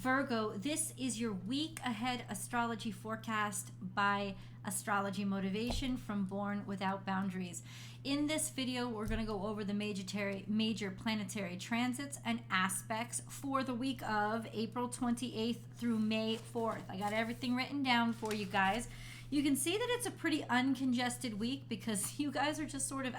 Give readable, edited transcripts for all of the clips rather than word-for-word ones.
Virgo, this is your week ahead astrology forecast by Astrology Motivation from Born Without Boundaries. In this video, we're going to go over the major planetary transits and aspects for the week of April 28th through May 4th. I got everything written down for you guys. You can see that it's a pretty uncongested week because you guys are just sort of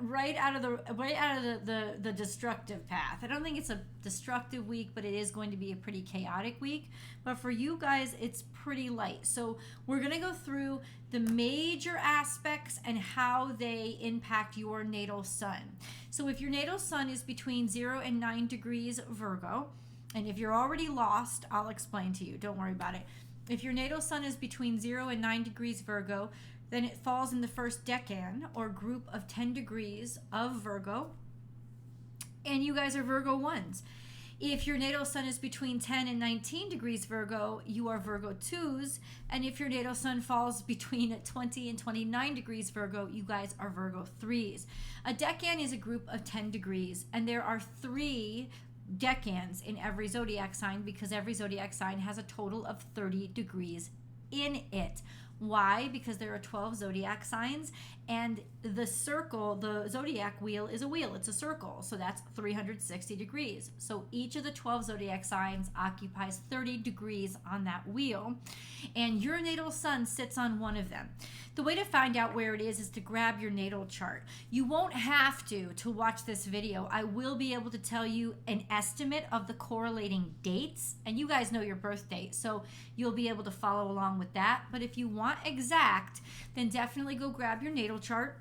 right out of the destructive path. I don't think it's a destructive week, but it is going to be a pretty chaotic week. But for you guys, it's pretty light. So we're going to go through the major aspects and how they impact your natal sun. So if your natal sun is between 0 and 9 degrees Virgo, and if you're already lost, I'll explain to you. Don't worry about it. If your natal sun is between 0 and 9 degrees Virgo, then it falls in the first decan or group of 10 degrees of Virgo, and you guys are Virgo 1s. If your natal sun is between 10 and 19 degrees Virgo, you are Virgo 2s, and if your natal sun falls between 20 and 29 degrees Virgo, you guys are Virgo 3s. A decan is a group of 10 degrees, and there are 3 decans in every zodiac sign because every zodiac sign has a total of 30 degrees in it. Why? Because there are 12 zodiac signs, and the circle, the zodiac wheel is a wheel. It's a circle, so that's 360 degrees. So each of the 12 zodiac signs occupies 30 degrees on that wheel, and your natal sun sits on one of them. The way to find out where it is to grab your natal chart. You won't have to watch this video. I will be able to tell you an estimate of the correlating dates, and you guys know your birth date, so you'll be able to follow along with that. But if you want exact, then definitely go grab your natal chart.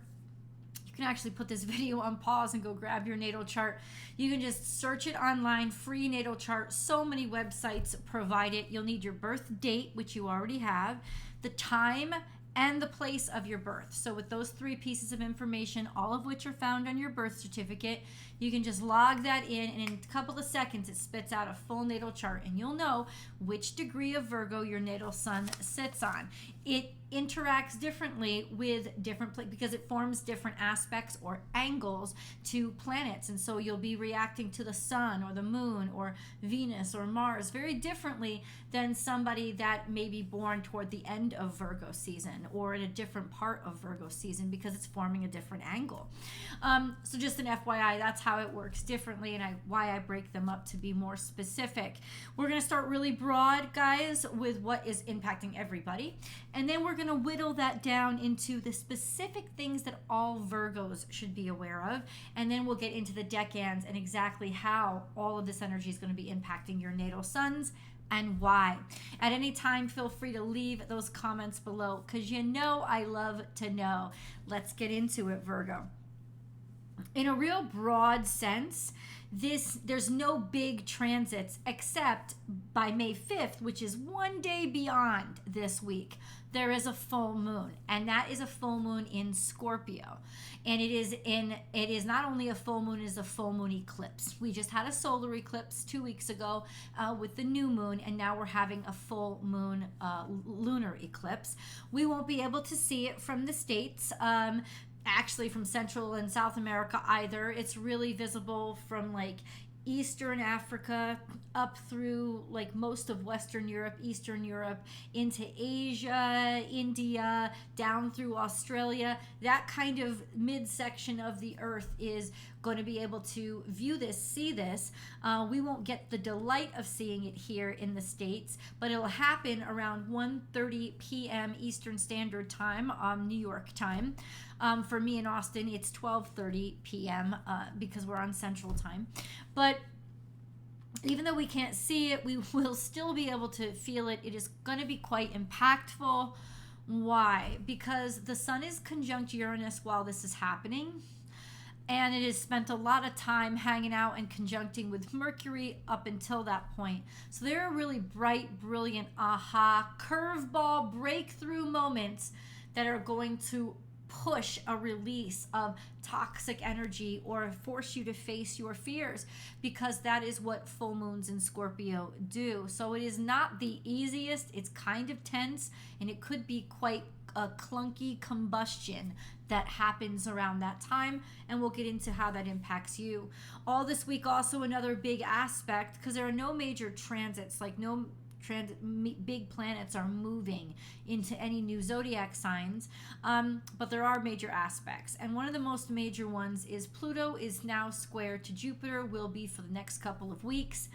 You can actually put this video on pause and go grab your natal chart. You can just search it online, free natal chart. So many websites provide it. You'll need your birth date, which you already have, the time and the place of your birth. So with those 3 pieces of information, all of which are found on your birth certificate, you can just log that in, and in a couple of seconds it spits out a full natal chart, and you'll know which degree of Virgo your natal sun sits on. It interacts differently with different because it forms different aspects or angles to planets, and so you'll be reacting to the sun or the moon or Venus or Mars very differently than somebody that may be born toward the end of Virgo season or in a different part of Virgo season because it's forming a different angle. So just an FYI, that's how it works differently, and why I break them up to be more specific. We're going to start really broad, guys, with what is impacting everybody, and then we're going to whittle that down into the specific things that all Virgos should be aware of, and then we'll get into the decans and exactly how all of this energy is going to be impacting your natal suns and why. At any time, feel free to leave those comments below because you know I love to know. Let's get into it, Virgo. In a real broad sense, there's no big transits except by May 5th, which is one day beyond this week. There is a full moon, and that is a full moon in Scorpio. And it is not only a full moon, it is a full moon eclipse. We just had a solar eclipse 2 weeks ago with the new moon, and now we're having a full moon lunar eclipse. We won't be able to see it from the States. Actually from Central and South America either. It's really visible from like Eastern Africa up through like most of Western Europe, Eastern Europe, into Asia, India, down through Australia. That kind of midsection of the earth is going to be able to view this, see this. We won't get the delight of seeing it here in the States, but it'll happen around 1:30 p.m. Eastern Standard Time, New York time. For me in Austin, it's 12:30 p.m. Because we're on Central Time. But even though we can't see it, we will still be able to feel it. It is going to be quite impactful. Why? Because the sun is conjunct Uranus while this is happening. And it has spent a lot of time hanging out and conjuncting with Mercury up until that point. So there are really bright, brilliant, aha, curveball, breakthrough moments that are going to push a release of toxic energy or force you to face your fears, because that is what full moons in Scorpio do. So it is not the easiest. It's kind of tense, and it could be quite a clunky combustion that happens around that time, and we'll get into how that impacts you. All this week also another big aspect, because there are no major transits, like no big planets are moving into any new zodiac signs, but there are major aspects, and one of the most major ones is Pluto is now square to Jupiter, will be for the next couple of weeks.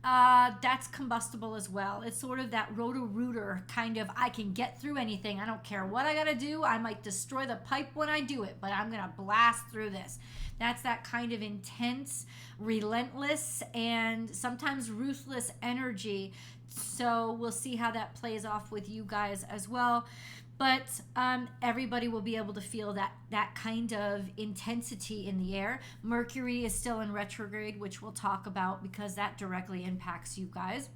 That's combustible as well. It's sort of that roto-rooter kind of, I can get through anything. I don't care what I gotta do. I might destroy the pipe when I do it, but I'm gonna blast through this. That's that kind of intense, relentless, and sometimes ruthless energy. So we'll see how that plays off with you guys as well. But everybody will be able to feel that kind of intensity in the air. Mercury is still in retrograde, which we'll talk about because that directly impacts you guys.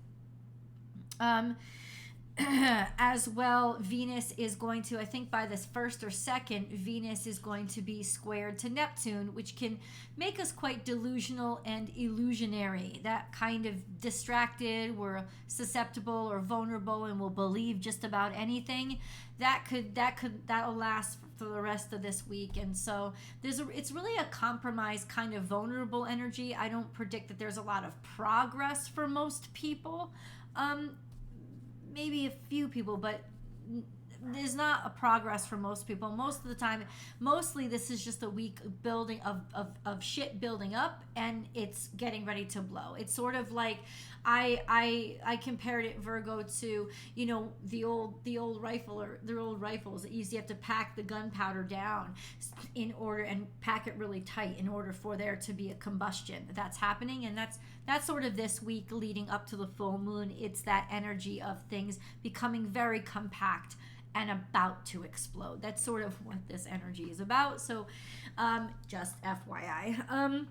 As well, Venus is going to, I think by this 1st or 2nd, Venus is going to be squared to Neptune, which can make us quite delusional and illusionary. That kind of distracted, we're susceptible or vulnerable, and will believe just about anything. That'll last for the rest of this week. And so it's really a compromised kind of vulnerable energy. I don't predict that there's a lot of progress for most people. Maybe a few people, but there's not a progress for most people. Most of the time, mostly this is just a week building of shit building up, and it's getting ready to blow. It's sort of like I compared it, Virgo, to, you know, the old rifle, or the old rifles that you have to pack the gunpowder down in order, and pack it really tight in order for there to be a combustion that's happening. And that's sort of this week leading up to the full moon. It's that energy of things becoming very compact and about to explode. That's sort of what this energy is about. So just FYI.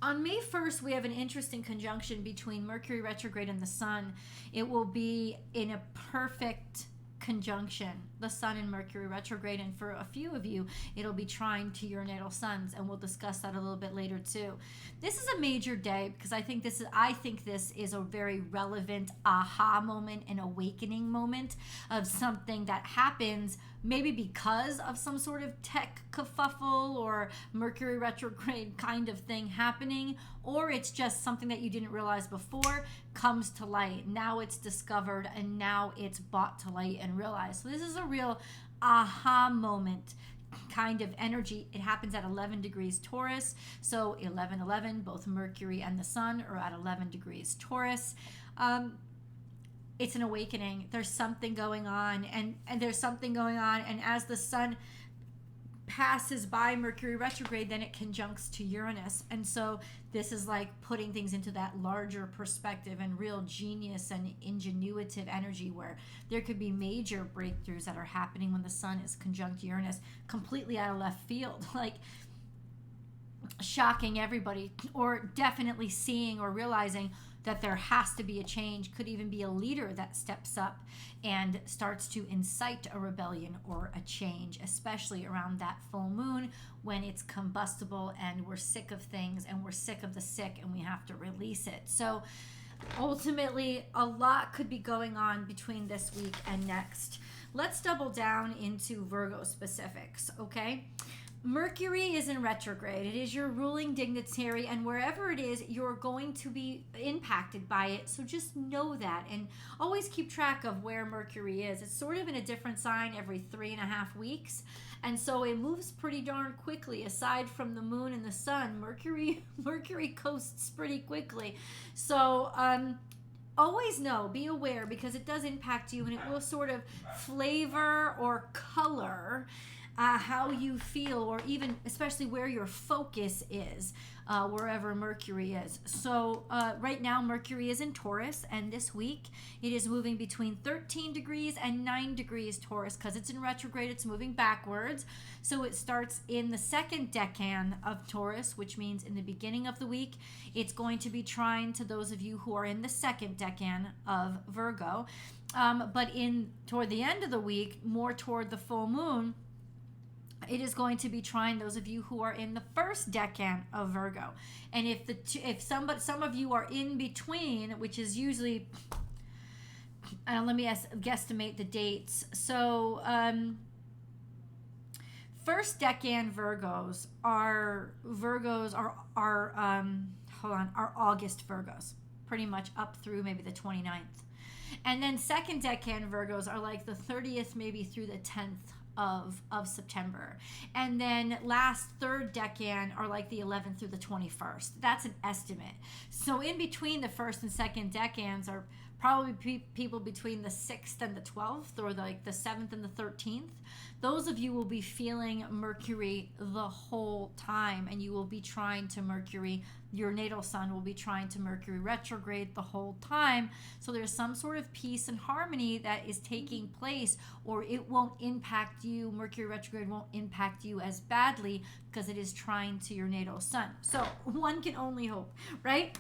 On May 1st, we have an interesting conjunction between Mercury retrograde and the Sun. It will be in a perfect conjunction, the Sun and Mercury retrograde, and for a few of you it'll be trine to your natal suns, and we'll discuss that a little bit later too. This is a major day because I think this is a very relevant aha moment, an awakening moment of something that happens maybe because of some sort of tech kerfuffle or Mercury retrograde kind of thing happening, or it's just something that you didn't realize before comes to light. Now it's discovered, and now it's brought to light and realized. So this is a real aha moment kind of energy. It happens at 11 degrees Taurus. So 11, both Mercury and the Sun are at 11 degrees Taurus. It's an awakening. There's something going on, and there's something going on. And as the Sun passes by Mercury retrograde, then it conjuncts to Uranus. And so this is like putting things into that larger perspective and real genius and ingenuitive energy, where there could be major breakthroughs that are happening when the Sun is conjunct Uranus, completely out of left field, like shocking everybody, or definitely seeing or realizing that there has to be a change. Could even be a leader that steps up and starts to incite a rebellion or a change, especially around that full moon when it's combustible and we're sick of things and we're sick of the sick and we have to release it. So ultimately, a lot could be going on between this week and next. Let's double down into Virgo specifics, okay? Mercury is in retrograde. It is your ruling dignitary, and wherever it is, you're going to be impacted by it. So just know that, and always keep track of where Mercury is. It's sort of in a different sign every 3.5 weeks, and so it moves pretty darn quickly. Aside from the moon and the sun, Mercury coasts pretty quickly. So always know, be aware, because it does impact you, and it will sort of flavor or color how you feel, or even especially where your focus is, wherever Mercury is. So right now Mercury is in Taurus, and this week it is moving between 13 degrees and 9 degrees Taurus. Because it's in retrograde, it's moving backwards. So it starts in the second decan of Taurus, which means in the beginning of the week it's going to be trine to those of you who are in the second decan of Virgo. But toward the end of the week, more toward the full moon, It is going to be trying those of you who are in the first decan of Virgo. And if some of you are in between, which is usually, let me guesstimate the dates. So first decan Virgos are August Virgos, pretty much up through maybe the 29th. And then second decan Virgos are like the 30th, maybe through the 10th of September. And then last third decan are like the 11th through the 21st. That's an estimate. So in between the first and second decans are probably people between the 6th and the 12th, or like the 7th and the 13th. Those of you will be feeling Mercury the whole time, and you will be trying to your natal sun will be trying to Mercury retrograde the whole time. So there's some sort of peace and harmony that is taking place, or it won't impact you. Mercury retrograde won't impact you as badly because it is trying to your natal sun. So one can only hope, right?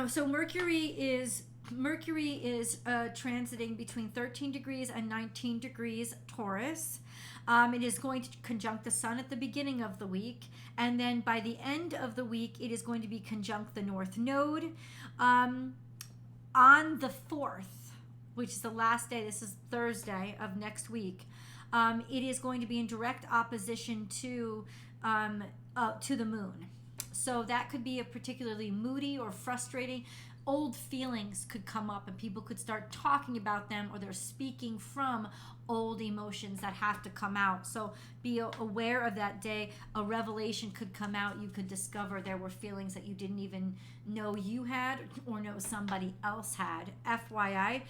So Mercury is transiting between 13 degrees and 19 degrees Taurus. It is going to conjunct the sun at the beginning of the week, and then by the end of the week, it is going to be conjunct the North Node. On the 4th, which is the last day, this is Thursday of next week, it is going to be in direct opposition to the moon. So that could be a particularly moody or frustrating. Old feelings could come up and people could start talking about them, or they're speaking from old emotions that have to come out. So be aware of that day. A revelation could come out. You could discover there were feelings that you didn't even know you had or know somebody else had. FYI,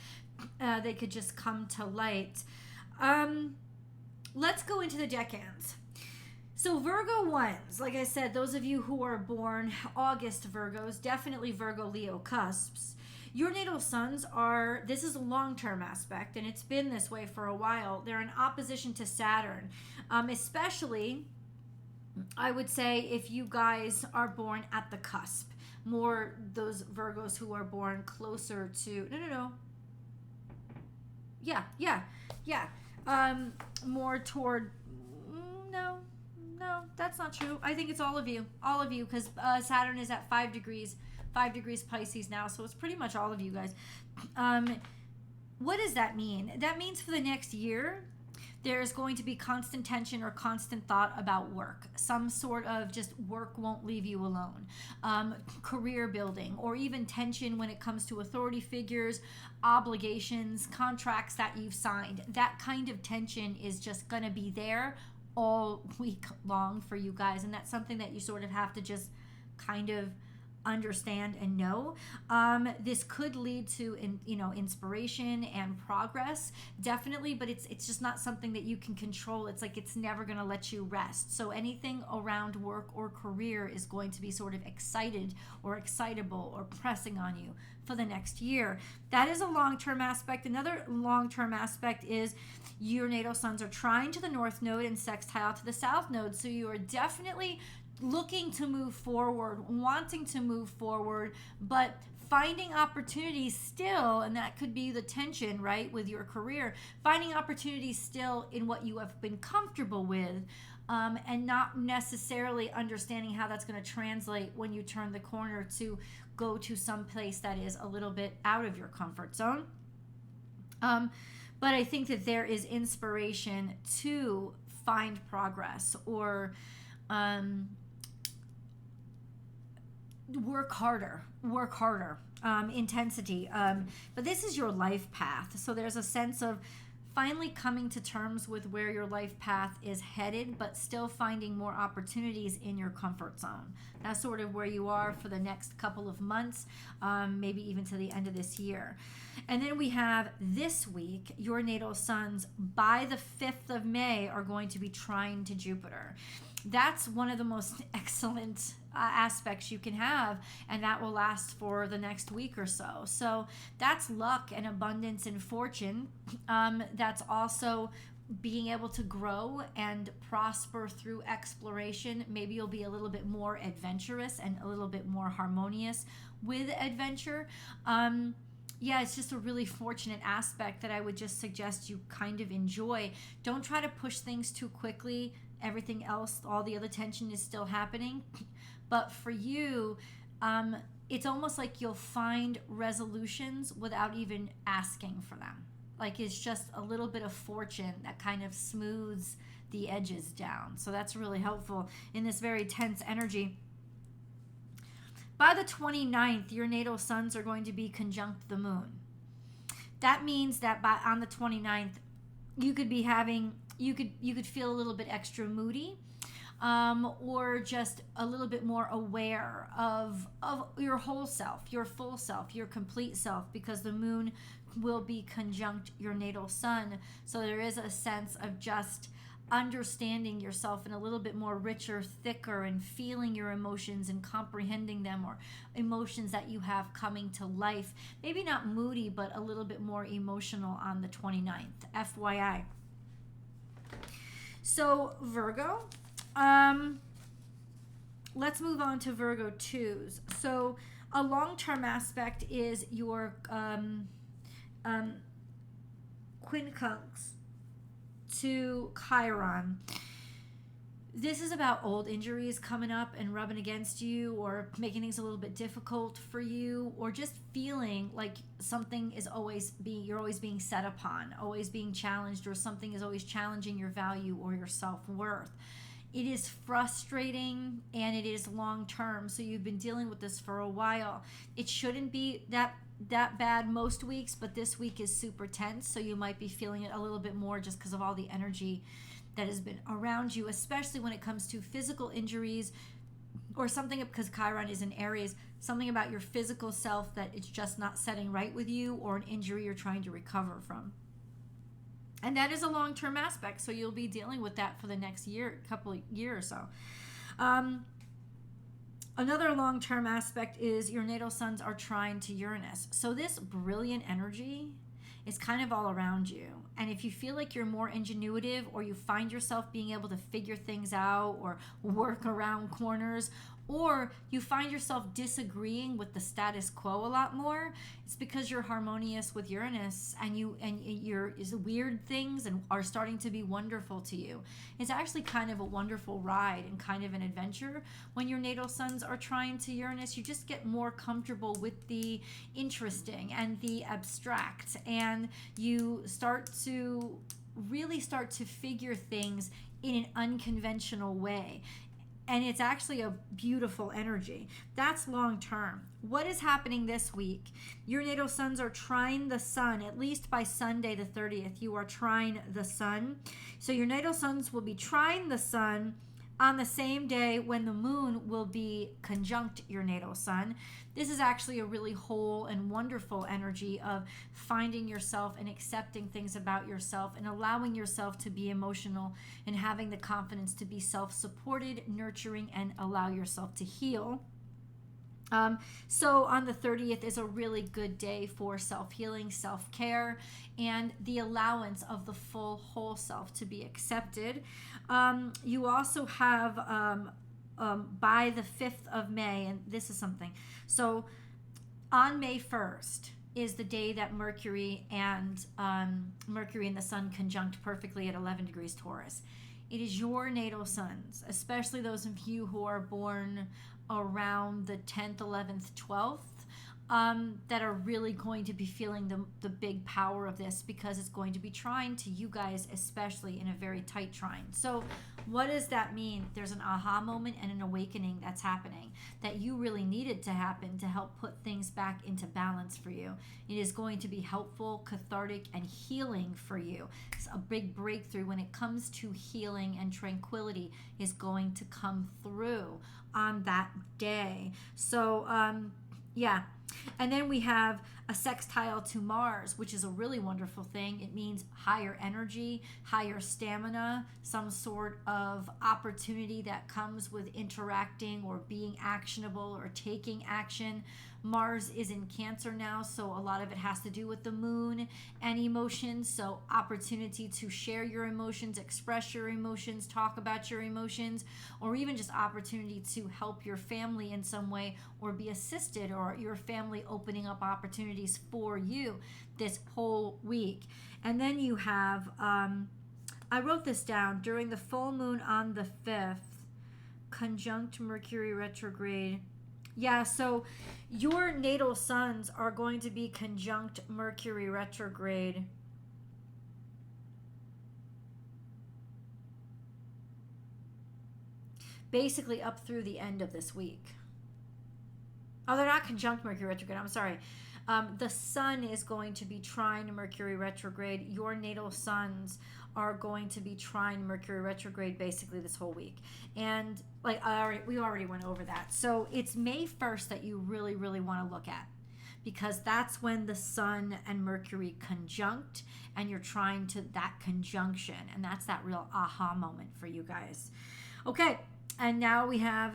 they could just come to light. Let's go into the decans. So Virgo ones, like I said, those of you who are born August Virgos, definitely Virgo Leo cusps. Your natal suns this is a long-term aspect, and it's been this way for a while. They're in opposition to Saturn, especially, I would say, if you guys are born at the cusp. More those Virgos who are born closer to, more toward, no, that's not true. I think it's all of you, because Saturn is at 5 degrees Pisces now, so it's pretty much all of you guys. What does that mean? That means for the next year, there's going to be constant tension or constant thought about work. Some sort of just work won't leave you alone. Career building, or even tension when it comes to authority figures, obligations, contracts that you've signed. That kind of tension is just going to be there all week long for you guys, and that's something that you sort of have to just kind of understand and know. This could lead to inspiration and progress, definitely, but it's just not something that you can control. It's like it's never going to let you rest. So anything around work or career is going to be sort of excited or excitable or pressing on you for the next year. That is a long-term aspect. Another long-term aspect is your natal suns are trine to the North Node and sextile to the South Node. So you are definitely looking to move forward, wanting to move forward, but finding opportunities still, and that could be the tension, right, with your career, finding opportunities still in what you have been comfortable with, and not necessarily understanding how that's going to translate when you turn the corner to go to some place that is a little bit out of your comfort zone. But I think that there is inspiration to find progress or work harder, intensity. But this is your life path. So there's a sense of finally coming to terms with where your life path is headed, but still finding more opportunities in your comfort zone. That's sort of where you are for the next couple of months, maybe even to the end of this year. And then we have this week, your natal suns by the 5th of May are going to be trine to Jupiter. That's one of the most excellent aspects you can have, and that will last for the next week or so. So that's luck and abundance and fortune. That's also being able to grow and prosper through exploration. Maybe you'll be a little bit more adventurous and a little bit more harmonious with adventure. yeah, it's just a really fortunate aspect that I would just suggest you kind of enjoy. Don't try to push things too quickly. Everything else, all the other tension is still happening. But for you, it's almost like you'll find resolutions without even asking for them. Like it's just a little bit of fortune that kind of smooths the edges down. So that's really helpful in this very tense energy. By the 29th, your natal suns are going to be conjunct the moon. That means that on the 29th, you could be having, you could feel a little bit extra moody, or just a little bit more aware of your whole self, your full self, your complete self, because the moon will be conjunct your natal sun. So there is a sense of just understanding yourself in a little bit more richer, thicker, and feeling your emotions and comprehending them, or emotions that you have coming to life. Maybe not moody, but a little bit more emotional on the 29th, FYI. So Virgo, let's move on to Virgo 2s. So a long-term aspect is your quincunx to Chiron. This is about old injuries coming up and rubbing against you, or making things a little bit difficult for you, or just feeling like something is you're always being set upon, always being challenged, or something is always challenging your value or your self-worth. It is frustrating and it is long term. So you've been dealing with this for a while. It shouldn't be that bad most weeks, but this week is super tense, so you might be feeling it a little bit more just because of all the energy that has been around you, especially when it comes to physical injuries or something, because Chiron is in Aries, something about your physical self that it's just not setting right with you, or an injury you're trying to recover from. And that is a long-term aspect, so you'll be dealing with that for the next couple of years or so. Another long-term aspect is your natal suns are trine to Uranus. So this brilliant energy is kind of all around you. And if you feel like you're more ingenuitive, or you find yourself being able to figure things out or work around corners, or you find yourself disagreeing with the status quo a lot more, it's because you're harmonious with Uranus, and your weird things and are starting to be wonderful to you. It's actually kind of a wonderful ride and kind of an adventure. When your natal suns are trine to Uranus, you just get more comfortable with the interesting and the abstract, and you really start to figure things in an unconventional way. And it's actually a beautiful energy. That's long term. What is happening this week? Your natal suns are trine the sun. At least by Sunday the 30th, you are trine the sun. So your natal suns will be trine the sun on the same day when the moon will be conjunct your natal sun. This is actually a really whole and wonderful energy of finding yourself and accepting things about yourself, and allowing yourself to be emotional, and having the confidence to be self-supported, nurturing, and allow yourself to heal. So on the 30th is a really good day for self-healing, self-care, and the allowance of the full whole self to be accepted. You also have by the 5th of May, and this is something. So on May 1st is the day that Mercury and the sun conjunct perfectly at 11 degrees Taurus. It is your natal suns, especially those of you who are born around the 10th, 11th, 12th, that are really going to be feeling the big power of this, because it's going to be trine to you guys, especially in a very tight trine. So what does that mean? There's an aha moment and an awakening that's happening that you really needed to happen to help put things back into balance for you. It is going to be helpful, cathartic, and healing for you. It's a big breakthrough when it comes to healing, and tranquility is going to come through on that day. So yeah. And then we have a sextile to Mars, which is a really wonderful thing. It means higher energy, higher stamina, some sort of opportunity that comes with interacting or being actionable or taking action. Mars is in Cancer now, so a lot of it has to do with the moon and emotions. So opportunity to share your emotions, express your emotions, talk about your emotions, or even just opportunity to help your family in some way, or be assisted, or your family family opening up opportunities for you this whole week. And then you have, I wrote this down, during the full moon on the 5th, conjunct Mercury retrograde. Yeah, so your natal suns are going to be conjunct Mercury retrograde. Basically up through the end of this week. Oh, they're not conjunct Mercury retrograde. I'm sorry. The sun is going to be trine Mercury retrograde. Your natal suns are going to be trine Mercury retrograde basically this whole week. And like we already went over that. So it's May 1st that you really, really want to look at, because that's when the sun and Mercury conjunct and you're trying to that conjunction. And that's that real aha moment for you guys. Okay. And now we have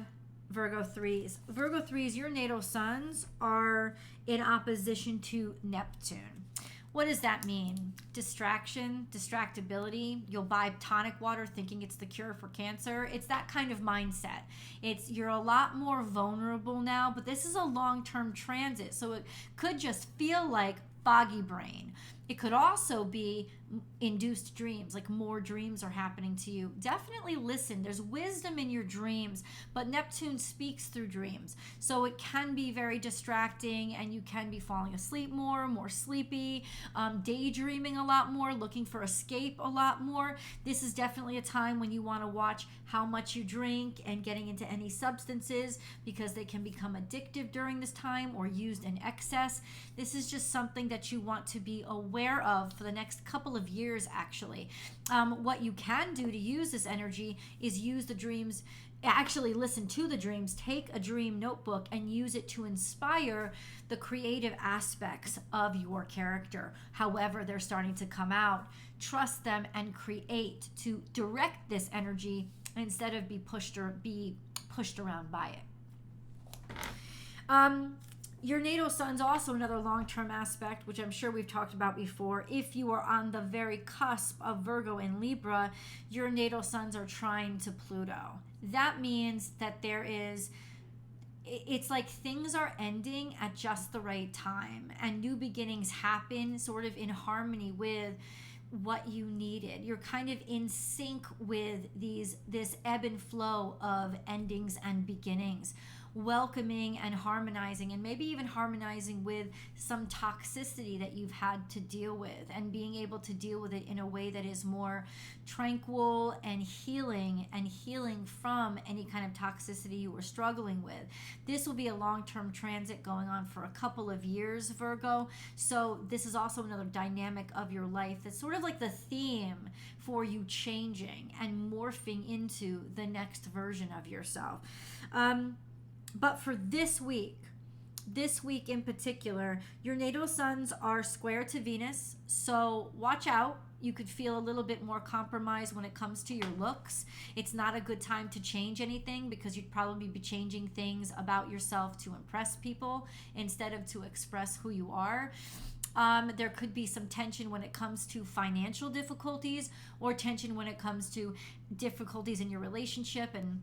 Virgo 3s. Virgo 3s, your natal suns are in opposition to Neptune. What does that mean? Distraction, distractibility. You'll buy tonic water thinking it's the cure for cancer. It's that kind of mindset. You're a lot more vulnerable now, but this is a long-term transit, so it could just feel like foggy brain. It could also be induced dreams, like more dreams are happening to you. Definitely listen. There's wisdom in your dreams, but Neptune speaks through dreams. So it can be very distracting and you can be falling asleep more sleepy, daydreaming a lot more, looking for escape a lot more. This is definitely a time when you want to watch how much you drink and getting into any substances, because they can become addictive during this time or used in excess. This is just something that you want to be aware of for the next couple of years, actually. What you can do to use this energy is use the dreams, actually listen to the dreams, take a dream notebook and use it to inspire the creative aspects of your character. However they're starting to come out, trust them and create to direct this energy instead of be pushed around by it. Your natal sun's also another long-term aspect, which I'm sure we've talked about before. If you are on the very cusp of Virgo and Libra, your natal suns are trine to Pluto. That means that it's like things are ending at just the right time and new beginnings happen sort of in harmony with what you needed. You're kind of in sync with this ebb and flow of endings and beginnings, welcoming and harmonizing, and maybe even harmonizing with some toxicity that you've had to deal with and being able to deal with it in a way that is more tranquil and healing from any kind of toxicity you were struggling with. This will be a long-term transit going on for a couple of years, Virgo. So this is also another dynamic of your life that's sort of like the theme for you changing and morphing into the next version of yourself. But for this week in particular, your natal suns are square to Venus, so watch out. You could feel a little bit more compromised when it comes to your looks. It's not a good time to change anything because you'd probably be changing things about yourself to impress people instead of to express who you are. There could be some tension when it comes to financial difficulties, or tension when it comes to difficulties in your relationship and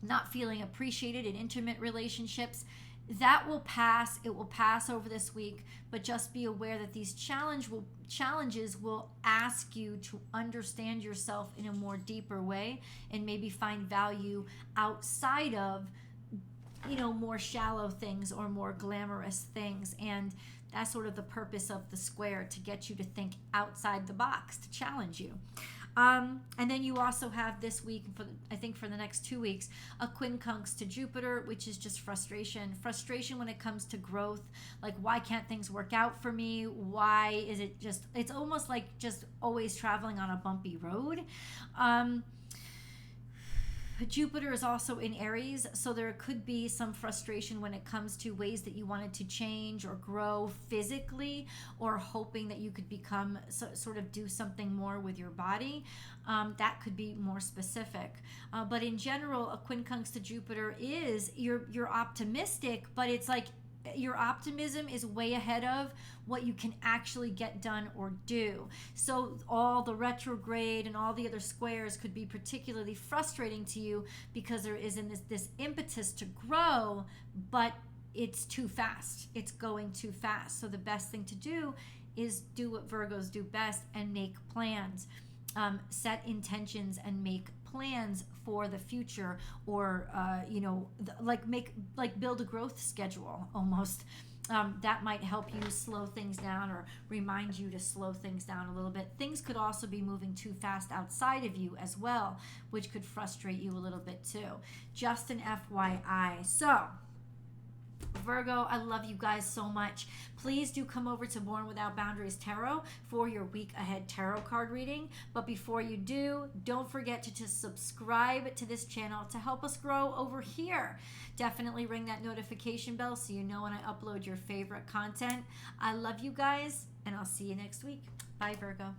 not feeling appreciated in intimate relationships. That will pass. It will pass over this week, but just be aware that these challenges will ask you to understand yourself in a more deeper way and maybe find value outside of, more shallow things or more glamorous things. And that's sort of the purpose of the square, to get you to think outside the box, to challenge you. And then you also have this week, for the next 2 weeks, a quincunx to Jupiter, which is just frustration when it comes to growth. Like, why can't things work out for me? Why is it it's almost like just always traveling on a bumpy road. Jupiter is also in Aries, so there could be some frustration when it comes to ways that you wanted to change or grow physically, or hoping that you could sort of do something more with your body. That could be more specific. But in general, a quincunx to Jupiter is you're optimistic, but it's like your optimism is way ahead of what you can actually get done or do. So all the retrograde and all the other squares could be particularly frustrating to you because there isn't this impetus to grow, but it's too fast. It's going too fast. So the best thing to do is do what Virgos do best and make plans. Set intentions and make plans for the future, or build a growth schedule almost. That might help you slow things down or remind you to slow things down a little bit. Things could also be moving too fast outside of you as well, which could frustrate you a little bit too. Just an FYI. So Virgo, I love you guys so much. Please do come over to Born Without Boundaries Tarot for your week ahead tarot card reading. But before you do, don't forget to subscribe to this channel to help us grow over here. Definitely ring that notification bell so you know when I upload your favorite content. I love you guys, and I'll see you next week. Bye, Virgo.